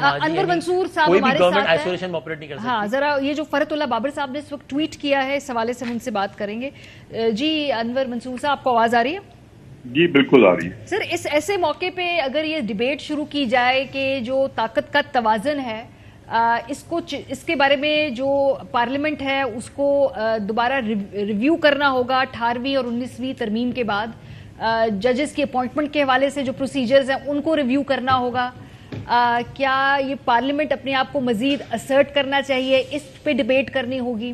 انور منصور صاحب ہمارے ساتھ آئسولیشن آپریٹ نہیں کر سکتی. ہاں ذرا یہ جو فرحت اللہ بابر صاحب نے اس وقت ٹویٹ کیا ہے اس حوالے سے ہم ان سے بات کریں گے. جی انور منصور صاحب آپ کو آواز آ رہی ہے؟ جی بالکل آ رہی ہے. سر اس ایسے موقع پہ اگر یہ ڈیبیٹ شروع کی جائے کہ جو طاقت کا توازن ہے اس کے بارے میں جو پارلیمنٹ ہے اس کو دوبارہ ریویو کرنا ہوگا 18ویں اور 19ویں ترمیم کے بعد, ججز کی اپوائنٹمنٹ کے حوالے سے جو پروسیجرز ہیں ان کو ریویو کرنا ہوگا, کیا یہ پارلیمنٹ اپنے آپ کو مزید اسرٹ کرنا چاہیے, اس پہ ڈیبیٹ کرنی ہوگی؟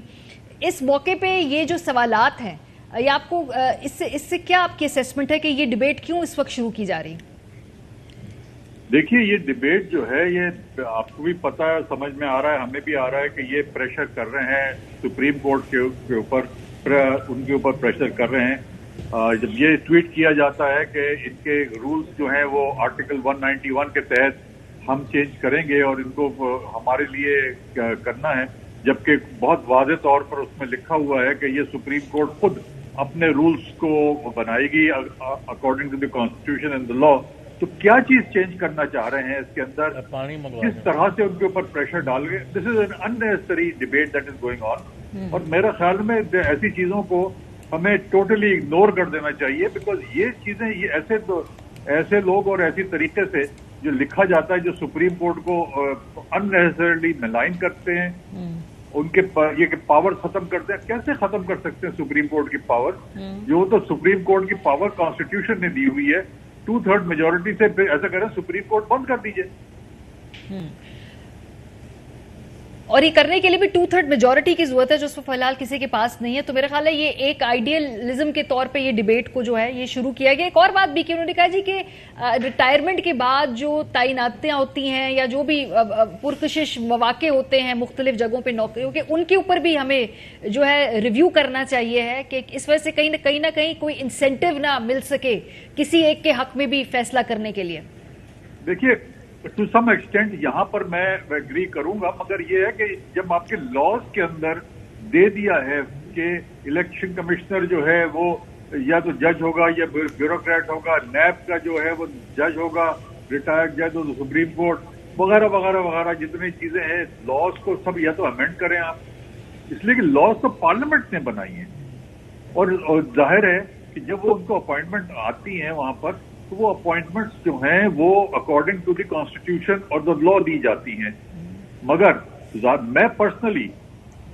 اس موقع پہ یہ جو سوالات ہیں یہ آپ کو اس سے کیا آپ کی اسیسمنٹ ہے کہ یہ ڈیبیٹ کیوں اس وقت شروع کی جا رہی ہے؟ دیکھیے یہ ڈیبیٹ جو ہے یہ آپ کو بھی پتا ہے, سمجھ میں آ رہا ہے, ہمیں بھی آ رہا ہے کہ یہ پریشر کر رہے ہیں سپریم کورٹ کے اوپر, ان کے اوپر پریشر کر رہے ہیں. جب یہ ٹویٹ کیا جاتا ہے کہ ان کے رولز جو ہیں وہ آرٹیکل 191 کے تحت ہم چینج کریں گے اور ان کو ہمارے لیے کرنا ہے, جبکہ بہت واضح طور پر اس میں لکھا ہوا ہے کہ یہ سپریم کورٹ خود اپنے رولز کو بنائے گی according to the constitution and the law. تو کیا چیز چینج کرنا چاہ رہے ہیں اس کے اندر, کس طرح سے ان کے اوپر پریشر ڈال گئے؟ This is an unnecessary debate that is going on, اور میرا خیال میں ایسی چیزوں کو ہمیں ٹوٹلی اگنور کر دینا چاہیے, بیکاز یہ چیزیں یہ ایسے لوگ اور ایسی طریقے سے جو لکھا جاتا ہے جو سپریم کورٹ کو اننیسریلی ملائن کرتے ہیں, ان کے یہ کہ پاور ختم کرتے ہیں. کیسے ختم کر سکتے ہیں سپریم کورٹ کی پاور؟ جو تو سپریم کورٹ کی پاور کانسٹیٹیوشن نے دی ہوئی ہے, 2/3 میجورٹی سے ایسا کریں سپریم کورٹ بند کر دیجئے. اور یہ کرنے کے لیے بھی 2/3 میجورٹی کی ضرورت ہے جو اس وقت فی الحال کسی کے پاس نہیں ہے. تو میرا خیال ہے یہ ایک آئیڈیلزم کے طور پہ یہ ڈیبیٹ کو جو ہے یہ شروع کیا گیا. ایک اور بات بھی کہ انہوں نے کہا جی کہ ریٹائرمنٹ کے بعد جو تعیناتیں ہوتی ہیں یا جو بھی پرکشش مواقع ہوتے ہیں مختلف جگہوں پہ نوکریوں کے, ان کے اوپر بھی ہمیں جو ہے ریویو کرنا چاہیے ہے کہ اس وجہ سے کہیں نہ کہیں کوئی انسینٹیو نہ مل سکے کسی ایک کے حق میں بھی فیصلہ کرنے کے لیے. دیکھیے ٹو سم ایکسٹینٹ یہاں پر میں ایگری کروں گا, مگر یہ ہے کہ جب آپ کے لاز کے اندر دے دیا ہے کہ الیکشن کمشنر جو ہے وہ یا تو جج ہوگا یا بیوروکریٹ ہوگا, نیب کا جو ہے وہ جج ہوگا, ریٹائرڈ جج ہو تو سپریم کورٹ وغیرہ وغیرہ وغیرہ جتنی چیزیں ہیں, لاز کو سب یا تو امینڈ کریں آپ, اس لیے کہ لاز تو پارلیمنٹ نے بنائی ہیں, اور ظاہر ہے کہ جب وہ ان کو اپوائنٹمنٹ آتی ہیں وہاں پر تو وہ اپوائنٹمنٹس جو ہیں وہ اکارڈنگ ٹو دی کانسٹیٹیوشن اور دی لا دی جاتی ہیں. مگر میں پرسنلی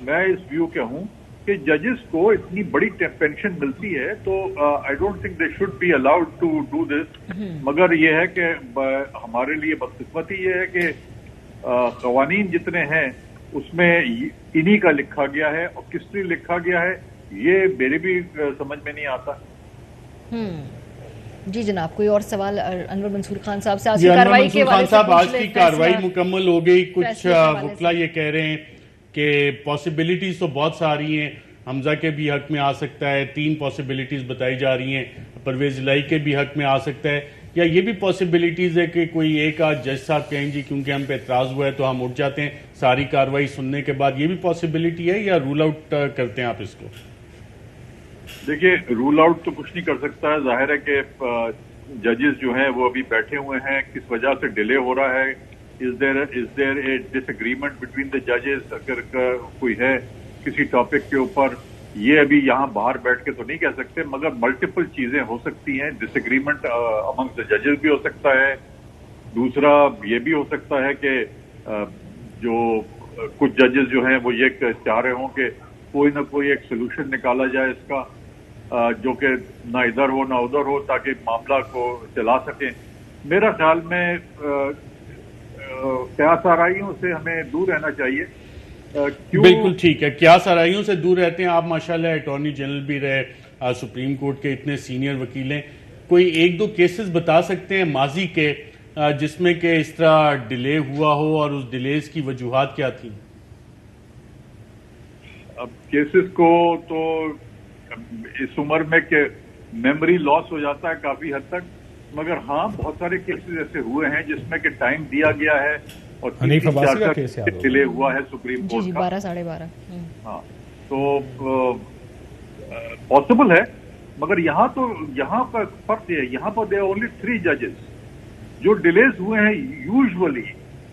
میں اس ویو کے ہوں کہ ججز کو اتنی بڑی پینشن ملتی ہے تو I don't think they should be allowed to do this. مگر یہ ہے کہ ہمارے لیے بدقسمتی یہ ہے کہ قوانین جتنے ہیں اس میں انہی کا لکھا گیا ہے, اور کس لیے لکھا گیا ہے یہ میرے بھی سمجھ میں نہیں آتا. جی جناب کوئی اور سوال انور منصور خان صاحب سے؟ جی انور منصور خان صاحب آج کی کاروائی مکمل ہو گئی, کچھ وکلا یہ کہہ رہے ہیں کہ پاسبلٹیز تو بہت ساری ہیں, حمزہ کے بھی حق میں آ سکتا ہے, 3 پاسبلٹیز بتائی جا رہی ہیں, پرویز الہی کے بھی حق میں آ سکتا ہے, یا یہ بھی پاسبلٹیز ہے کہ کوئی ایک آدھ جج صاحب کہیں جی کیونکہ ہم پہ اعتراض ہوا ہے تو ہم اٹھ جاتے ہیں ساری کاروائی سننے کے بعد, یہ بھی پاسبلٹی ہے یا رول آؤٹ کرتے ہیں آپ اس کو؟ دیکھیے رول آؤٹ تو کچھ نہیں کر سکتا ہے, ظاہر ہے کہ ججز جو ہیں وہ ابھی بیٹھے ہوئے ہیں, کس وجہ سے ڈیلے ہو رہا ہے, از دیر اے ڈس ایگریمنٹ بٹوین دا ججز, اگر کوئی ہے کسی ٹاپک کے اوپر, یہ ابھی یہاں باہر بیٹھ کے تو نہیں کہہ سکتے, مگر ملٹیپل چیزیں ہو سکتی ہیں. ڈس ایگریمنٹ امنگس دا ججز بھی ہو سکتا ہے, دوسرا یہ بھی ہو سکتا ہے کہ جو کچھ ججز جو ہیں وہ یہ چاہ رہے ہوں کہ کوئی نہ کوئی ایک سولوشن نکالا جائے اس کا, جو کہ نہ ادھر ہو نہ ادھر ہو, تاکہ معاملہ کو چلا سکیں. میرا خیال میں قیاس آرائیوں سے ہمیں دور رہنا چاہیے. بالکل ٹھیک ہے, قیاس آرائیوں سے دور رہتے ہیں آپ. ماشاءاللہ اٹارنی جنرل بھی رہے, سپریم کورٹ کے اتنے سینئر وکیل ہیں, کوئی 1-2 کیسز بتا سکتے ہیں ماضی کے جس میں کہ اس طرح ڈیلے ہوا ہو اور اس ڈیلیز کی وجوہات کیا تھیں؟ اب کیسز کو تو اس عمر میں کہ میموری لاس ہو جاتا ہے کافی حد تک, مگر ہاں بہت سارے کیسز ایسے ہوئے ہیں جس میں کہ ٹائم دیا گیا ہے اور ڈیلے ہوا ہے سپریم کورٹ کا 12:30. ہاں تو پاسبل ہے, مگر یہاں پر فرق ہے, یہاں پر دے اونلی 3 ججز. جو ڈیلیز ہوئے ہیں usually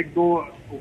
1-2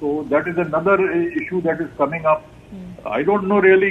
so that is another issue that is coming up. I don't know really,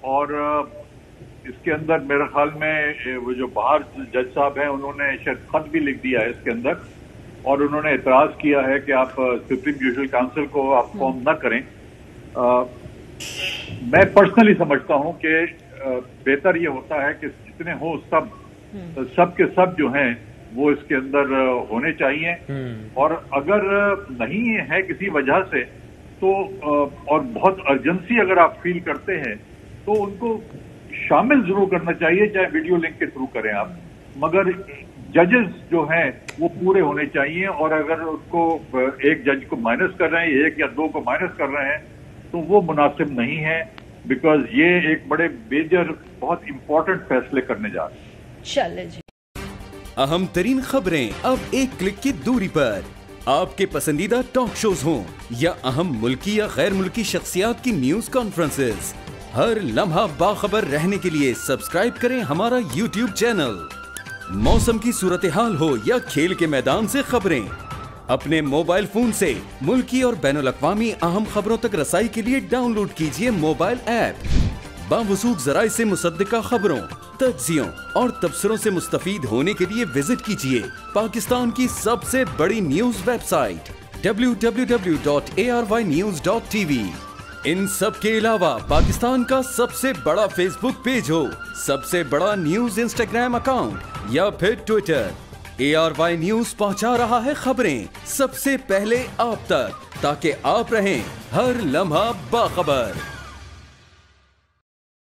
اور اس کے اندر میرے خیال میں وہ جو باہر جج صاحب ہیں انہوں نے شاید خط بھی لکھ دیا ہے اس کے اندر، اور انہوں نے اعتراض کیا ہے کہ آپ سپریم جوڈیشل کاؤنسل کو آپ فارم نہ کریں۔ میں پرسنلی سمجھتا ہوں کہ بہتر یہ ہوتا ہے کہ جتنے ہوں سب کے سب جو ہیں وہ اس کے اندر ہونے چاہیے، اور اگر نہیں ہے کسی وجہ سے تو اور بہت ارجنسی اگر آپ فیل کرتے ہیں تو ان کو شامل ضرور کرنا چاہیے، چاہے ویڈیو لنک کے تھرو کریں آپ، مگر ججز جو ہیں وہ پورے ہونے چاہیے، اور اگر ان کو ایک جج کو مائنس کر رہے ہیں، ایک یا دو کو مائنس کر رہے ہیں، تو وہ مناسب نہیں ہے، بیکاز یہ ایک بڑے میجر بہت امپورٹنٹ فیصلے کرنے جا رہے ہیں۔ چلے جی، اہم ترین خبریں اب ایک کلک کی دوری پر، آپ کے پسندیدہ ٹاک شوز ہوں یا اہم ملکی یا غیر ملکی شخصیات کی نیوز کانفرنسز، ہر لمحہ باخبر رہنے کے لیے سبسکرائب کریں ہمارا یوٹیوب چینل۔ موسم کی صورتحال ہو یا کھیل کے میدان سے خبریں، اپنے موبائل فون سے ملکی اور بین الاقوامی اہم خبروں تک رسائی کے لیے ڈاؤن لوڈ کیجیے موبائل ایپ۔ باوثوق ذرائع سے مصدقہ خبروں، تجزیوں اور تبصروں سے مستفید ہونے کے لیے وزٹ کیجیے پاکستان کی سب سے بڑی نیوز ویب سائٹ www.arYnews.tv۔ ان سب کے علاوہ پاکستان کا سب سے بڑا فیس بک پیج ہو، سب سے بڑا نیوز انسٹاگرام اکاؤنٹ یا پھر ٹویٹر، ARY نیوز پہنچا رہا ہے خبریں سب سے پہلے آپ تک، تاکہ آپ رہیں ہر لمحہ باخبر۔